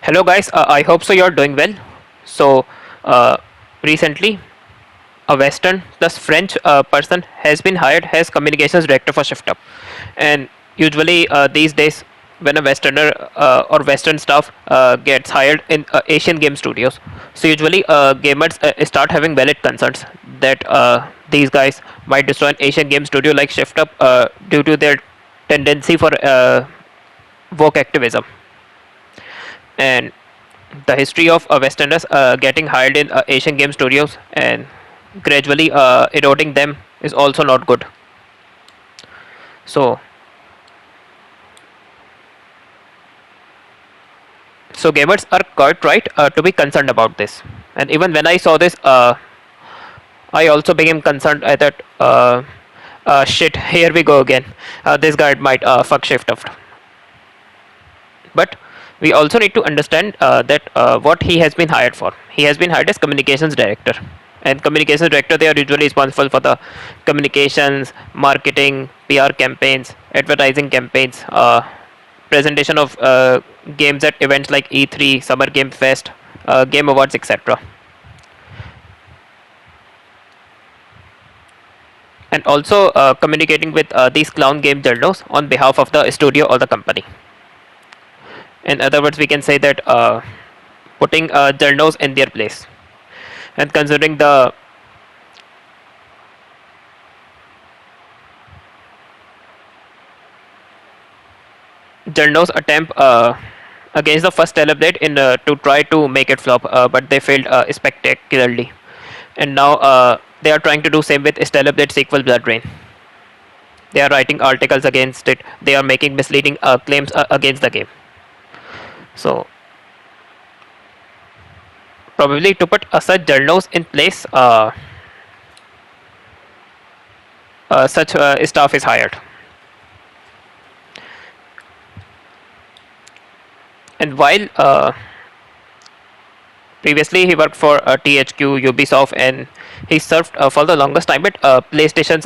Hello guys, I hope so you're doing well. So uh, recently a Western plus French person has been hired as communications director for ShiftUp. And usually these days when a Westerner or Western staff gets hired in Asian game studios, so usually gamers start having valid concerns that these guys might destroy an Asian game studio like ShiftUp due to their tendency for woke activism. And the history of Westerners getting hired in Asian game studios and gradually eroding them is also not good. So, so gamers are quite right to be concerned about this. And even when I saw this, I also became concerned. I thought, shit, here we go again. This guy might fuck shift up. But we also need to understand that what he has been hired for. He has been hired as communications director, and communications director, they are usually responsible for the communications, marketing, PR campaigns, advertising campaigns, presentation of games at events like E3, Summer Game Fest, Game Awards, etc. And also communicating with these clown game journals on behalf of the studio or the company. In other words, we can say that putting journals in their place and considering the journals attempt against the first Teleblade in to try to make it flop, but they failed spectacularly. And now they are trying to do same with Stellarblade sequel Blood Rain. They are writing articles against it. They are making misleading claims against the game. So probably to put such journals in place, such staff is hired. And while previously he worked for THQ, Ubisoft, and he served for the longest time at PlayStation's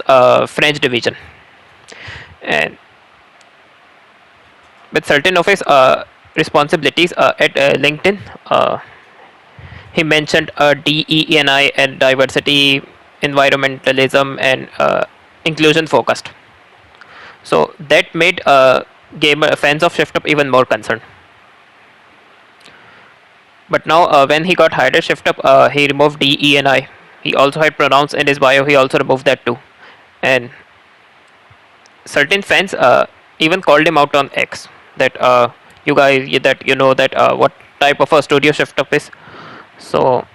French division. And with certain of his responsibilities at LinkedIn, he mentioned DEI and diversity, environmentalism, and inclusion focused. So that made gamer fans of ShiftUp even more concerned. But now, when he got hired at ShiftUp, he removed DEI. He also had pronouns in his bio. He also removed that too, and certain fans even called him out on X that you guys that you know that what type of a studio ShiftUp is. So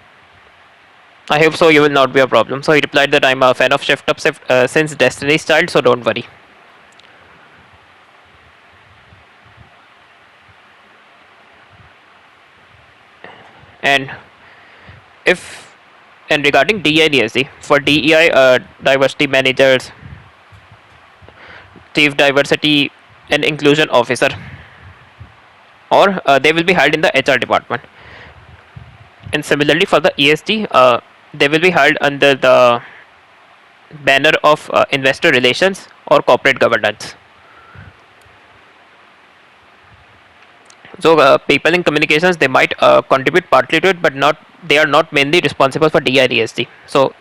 I hope so you will not be a problem. So he replied that I'm a fan of ShiftUp since Destiny's Child, so don't worry. And if and regarding DIDSD for DEI diversity managers, chief diversity and inclusion officer, or they will be hired in the HR department. And similarly for the ESD, they will be hired under the banner of investor relations or corporate governance. So people in communications, they might contribute partly to it, but not they are not mainly responsible for DIDSD. So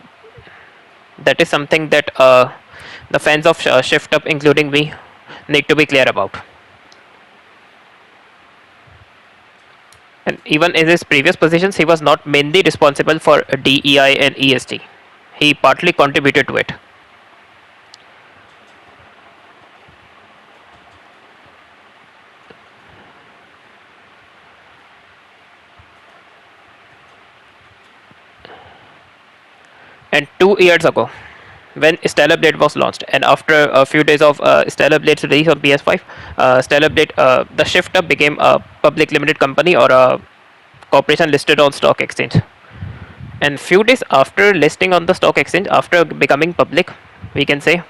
that is something that the fans of ShiftUp, including me, need to be clear about. And even in his previous positions, he was not mainly responsible for DEI and ESD. He partly contributed to it. And 2 years ago, when Stellar Blade was launched, and after a few days of Stellar Blade's release on PS5, Stellar Blade, the ShiftUp became a public limited company or a corporation listed on stock exchange. And few days after listing on the stock exchange, after becoming public, we can say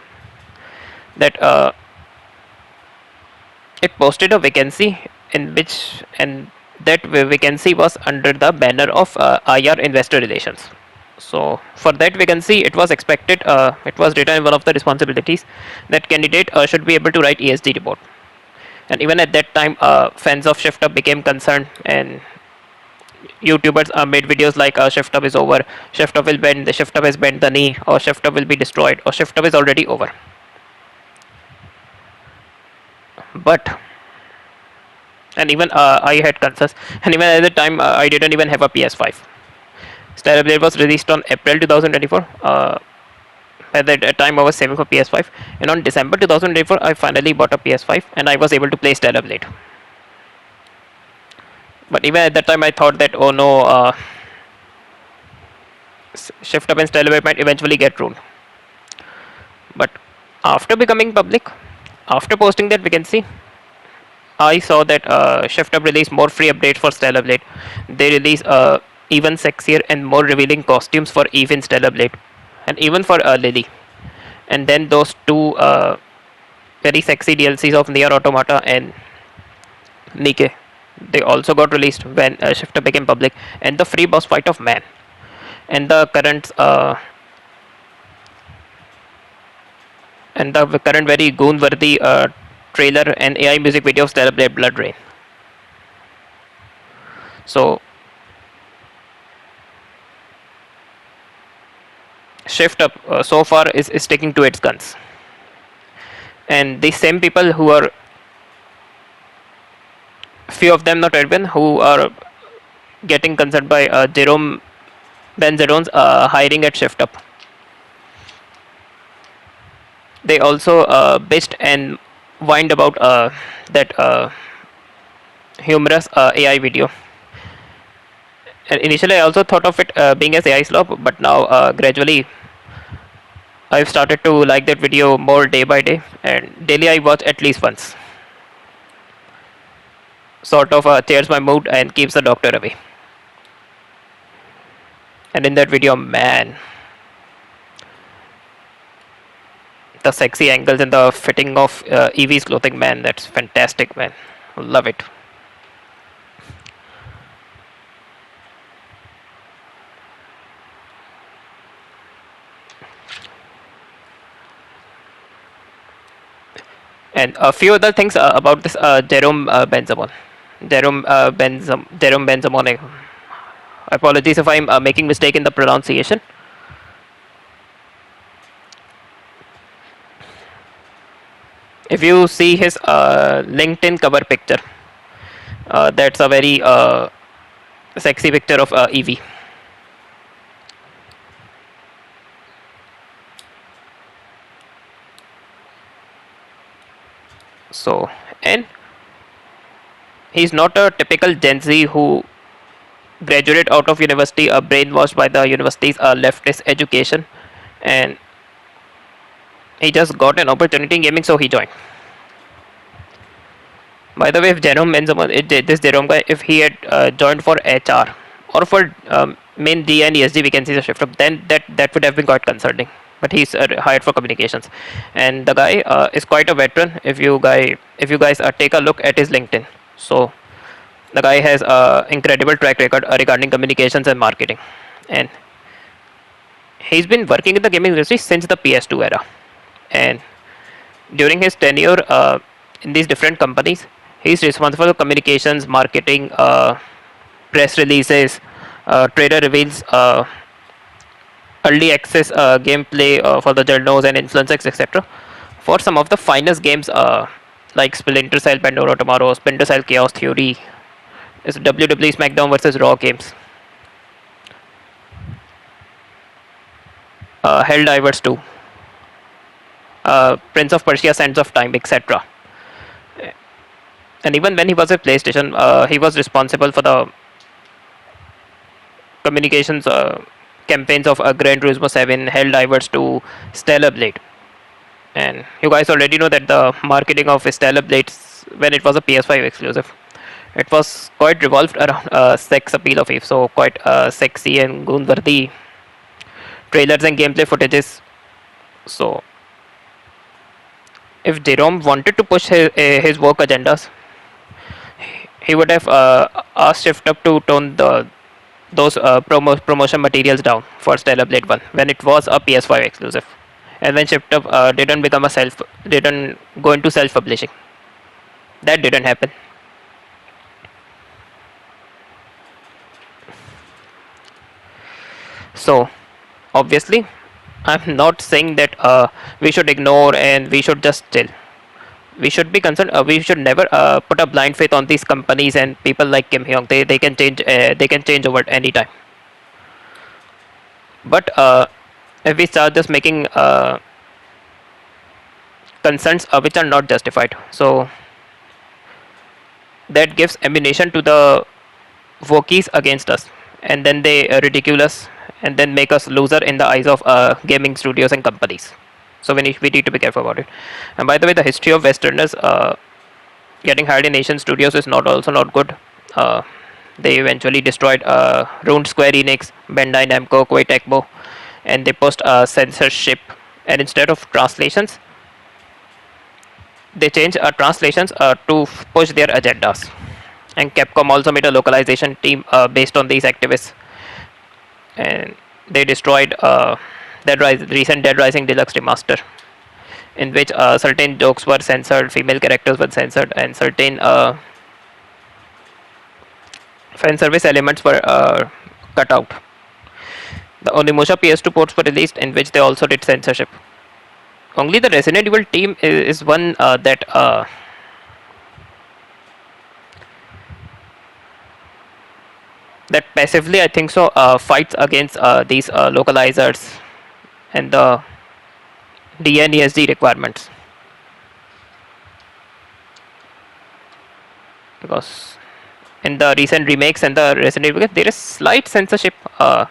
that it posted a vacancy in which, and that vacancy was under the banner of IR investor relations. So for that vacancy, it was expected, it was written in one of the responsibilities that candidate should be able to write ESG report. And even at that time, fans of Shift Up became concerned, and YouTubers made videos like Shift Up is over, Shift Up will bend, the Shift Up has bent the knee, or Shift Up will be destroyed, or Shift Up is already over. But and even I had concerns, and even at the time I didn't even have a PS5. Stellar Blade was released on April 2024. At that time I was saving for PS5, and on December 2024 I finally bought a PS5 and I was able to play Stellar Blade. But even at that time I thought that, oh no, Shift Up and Stellar Blade might eventually get ruined. But after becoming public, after posting that vacancy, I saw that Shift Up released more free updates for Stellar Blade. They release even sexier and more revealing costumes for Eve in Stellar Blade, and even for Lily. And then those two very sexy DLCs of Nier Automata and Nike, they also got released when Shift Up became public, and the free boss fight of Man, and the current very goon-worthy trailer and AI music video of Stellar Blade Blood Rain. So Shift Up so far is sticking to its guns, and the same people who are, few of them not everyone, who are getting concerned by Jerome Benzeron's hiring at Shift Up. They also bitched and whined about that humorous AI video. And initially, I also thought of it being as AI slop, but now gradually I've started to like that video more day by day, and daily I watch at least once. Sort of cheers my mood and keeps the doctor away. And in that video, man, the sexy angles and the fitting of Evie's clothing, man, that's fantastic, man. Love it. And a few other things about this Jerome Benzamon. Jerome Benzamon. Apologies if I'm making mistake in the pronunciation. If you see his LinkedIn cover picture, that's a very sexy picture of Evie. So, and he's not a typical Gen Z who graduated out of university, brainwashed by the university's leftist education, and he just got an opportunity in gaming, so he joined. By the way, if Jerome Benzema, this Jerome guy, if he had joined for HR or for main D and ESG vacancies of Shift Up, then that would have been quite concerning. But he's hired for communications, and the guy is quite a veteran. If you guys take a look at his LinkedIn, so the guy has incredible track record regarding communications and marketing, and he's been working in the gaming industry since the PS2 era. And during his tenure in these different companies, he's responsible for communications, marketing, press releases, trader reveals, early access gameplay for the journals and influencers, etc. for some of the finest games like Splinter Cell Pandora Tomorrow, Splinter Cell Chaos Theory, is WWE SmackDown versus Raw games, Helldivers 2, Prince of Persia Sands of Time, etc. And even when he was at PlayStation, he was responsible for the communications campaigns of Gran Turismo 7, Helldivers 2, Stellar Blade. And you guys already know that the marketing of Stellar Blades, when it was a PS5 exclusive, it was quite revolved around sex appeal of Eve, so quite sexy and goon-worthy trailers and gameplay footages. So if Jerome wanted to push his work agendas, he would have asked Shift Up to tone those promotion materials down for Stellar Blade 1 when it was a PS5 exclusive, and when Shift Up didn't go into self-publishing. That didn't happen. So obviously, I'm not saying that we should ignore and we should just chill. We should be concerned. We should never put a blind faith on these companies and people like Kim Hyung. They can change. They can change over any time. But if we start just making concerns which are not justified, so that gives ammunition to the Wokies against us, and then they ridicule us, and then make us loser in the eyes of gaming studios and companies. So we need to be careful about it. And by the way, the history of Westerners getting hired in Asian studios is not good. Uh, they eventually destroyed ruined Square Enix, Bandai Namco, Koei Tecmo, and they post censorship. And instead of translations, they change translations to push their agendas. And Capcom also made a localization team based on these activists, and they destroyed recent Dead Rising Deluxe remaster, in which certain jokes were censored, female characters were censored, and certain fan service elements were cut out. The Onimusha PS2 ports were released, in which they also did censorship. Only the Resident Evil team is one that passively, I think so, fights against these localizers and the DNESD requirements, because in the recent remakes and the Resident Evil games, there is slight censorship, but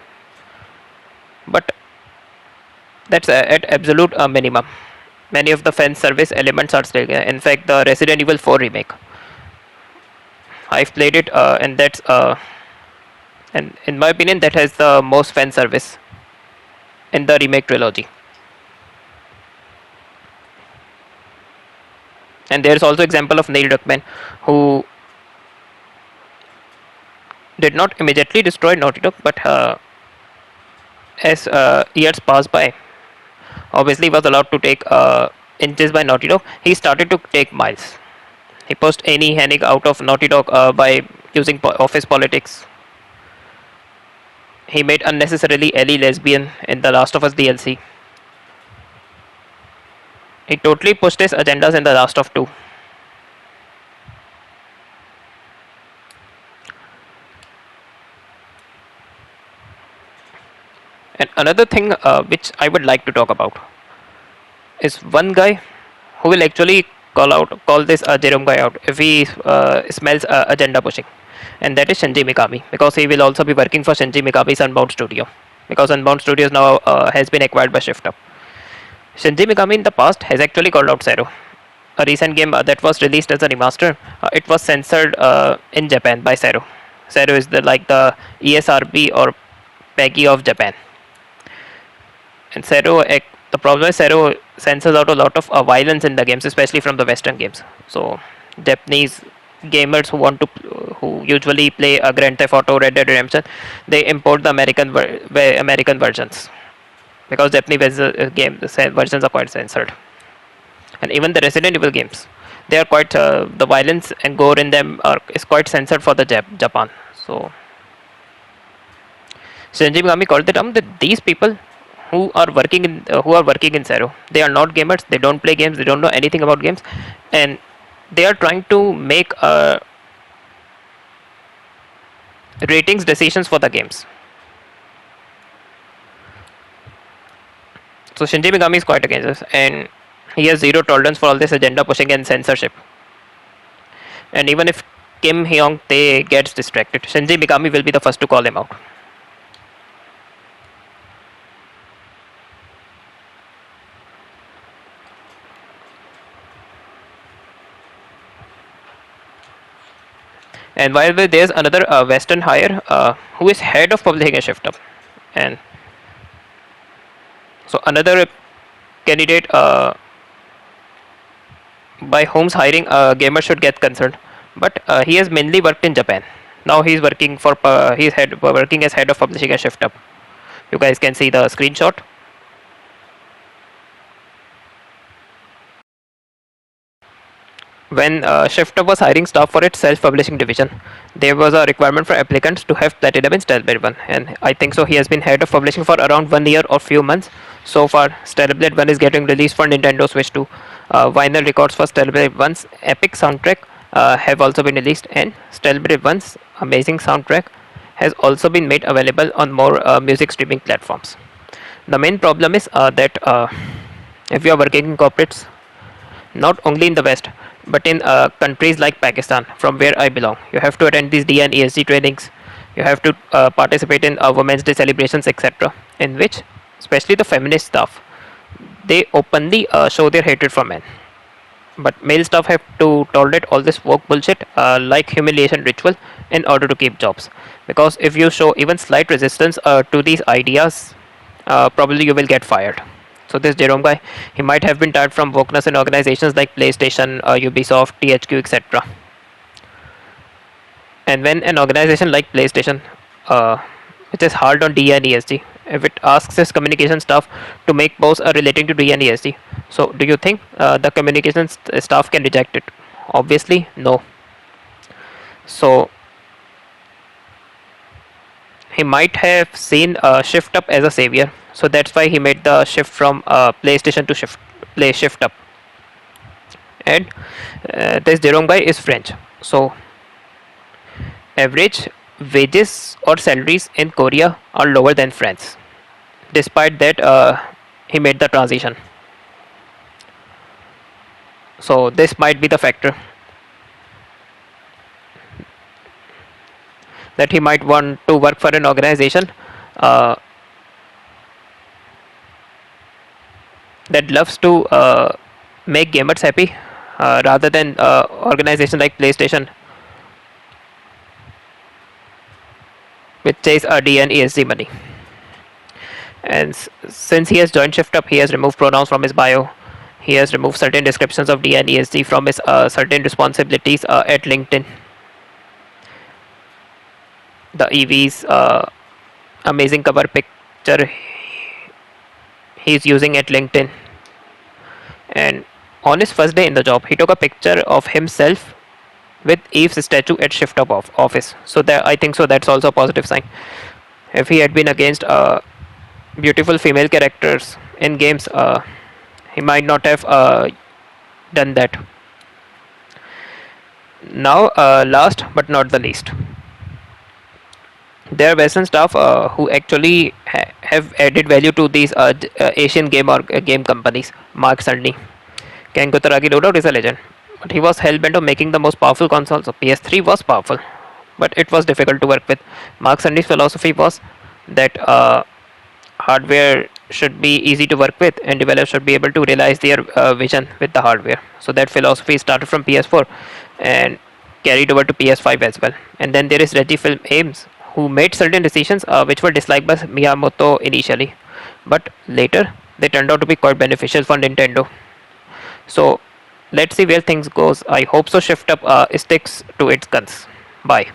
that's at absolute minimum. Many of the fan service elements are still there. In fact, the Resident Evil 4 remake, I've played it, and in my opinion, that has the most fan service in the remake trilogy. And there is also example of Neil Druckmann, who did not immediately destroy Naughty Dog, but as years passed by, obviously was allowed to take inches by Naughty Dog. He started to take miles. He pushed Annie Hennig out of Naughty Dog by using office politics. He made unnecessarily Ellie lesbian in the Last of Us DLC. He totally pushed his agendas in the Last of 2. And another thing which I would like to talk about is one guy who will actually call this Jerome guy out if he smells agenda pushing, and that is Shinji Mikami, because he will also be working for Shinji Mikami's Unbound Studio, because Unbound Studios now has been acquired by ShiftUp. Shinji Mikami in the past has actually called out Zero, a recent game that was released as a remaster. It was censored in Japan by Zero. Zero is the ESRB or PEGI of Japan. And the problem is Zero censors out a lot of violence in the games, especially from the Western games. So Japanese gamers who usually play Grand Theft Auto, Red Dead Redemption, they import the American versions, because Japanese versions are quite censored. And even the Resident Evil games, they are quite the violence and gore in them is quite censored for the Japan. So Shinji Mikami called it out that these people who are working in Zero, they are not gamers. They don't play games. They don't know anything about games, and they are trying to make ratings decisions for the games. So Shinji Mikami is quite against this, and he has zero tolerance for all this agenda pushing and censorship. And even if Kim Hyung Tae gets distracted, Shinji Mikami will be the first to call him out. And while there's another Western hire who is head of publishing a ShiftUp, and so another candidate by whom's hiring gamers should get concerned. But he has mainly worked in Japan. Now he's working as head of publishing a ShiftUp. You guys can see the screenshot. When Shifter was hiring staff for its self-publishing division, there was a requirement for applicants to have Platinum in Stelblade 1, and I think so he has been head of publishing for around 1 year or few months. So far, Stelblade 1 is getting released for Nintendo Switch 2. Vinyl records for Stelblade 1's epic soundtrack have also been released, and Stelblade 1's amazing soundtrack has also been made available on more music streaming platforms. The main problem is that if you are working in corporates, not only in the West, but in countries like Pakistan, from where I belong. You have to attend these D and ESG trainings. You have to participate in Women's Day celebrations, etc., in which, especially the feminist staff, they openly show their hatred for men. But male staff have to tolerate all this work bullshit, like humiliation ritual, in order to keep jobs. Because if you show even slight resistance to these ideas, probably you will get fired. So this Jerome guy, he might have been tired from wokeness in organizations like PlayStation, Ubisoft, THQ, etc. And when an organization like PlayStation, which is hard on D and ESG, if it asks its communication staff to make posts relating to D and ESG, so do you think the communications staff can reject it? Obviously, no. So he might have seen Shift Up as a savior, so that's why he made the shift from PlayStation to Shift Up. And this Jerome guy is French, so average wages or salaries in Korea are lower than France. Despite that, he made the transition. So this might be the factor that he might want to work for an organization uh, that loves to make gamers happy, rather than organization like PlayStation, which chase D and ESG money. And since he has joined Shift Up, he has removed pronouns from his bio. He has removed certain descriptions of D and ESG from his certain responsibilities at LinkedIn. The EV's amazing cover picture he's using at LinkedIn. And on his first day in the job, he took a picture of himself with Eve's statue at Shift Up office. So that, I think so that's also a positive sign. If he had been against beautiful female characters in games, he might not have done that. Now, last but not the least, there are Western staff who actually have added value to these Asian game or game companies. Mark Cerny, Ken Kutaragi, no doubt, is a legend, but he was hell bent on making the most powerful consoles. So PS3 was powerful, but it was difficult to work with. Mark Cerny's philosophy was that hardware should be easy to work with, and developers should be able to realize their vision with the hardware. So that philosophy started from PS4 and carried over to PS5 as well. And then there is Reggie Fils-Aimé, who made certain decisions which were disliked by Miyamoto initially, but later they turned out to be quite beneficial for Nintendo. So let's see where things goes. I hope so Shift Up sticks to its guns. Bye.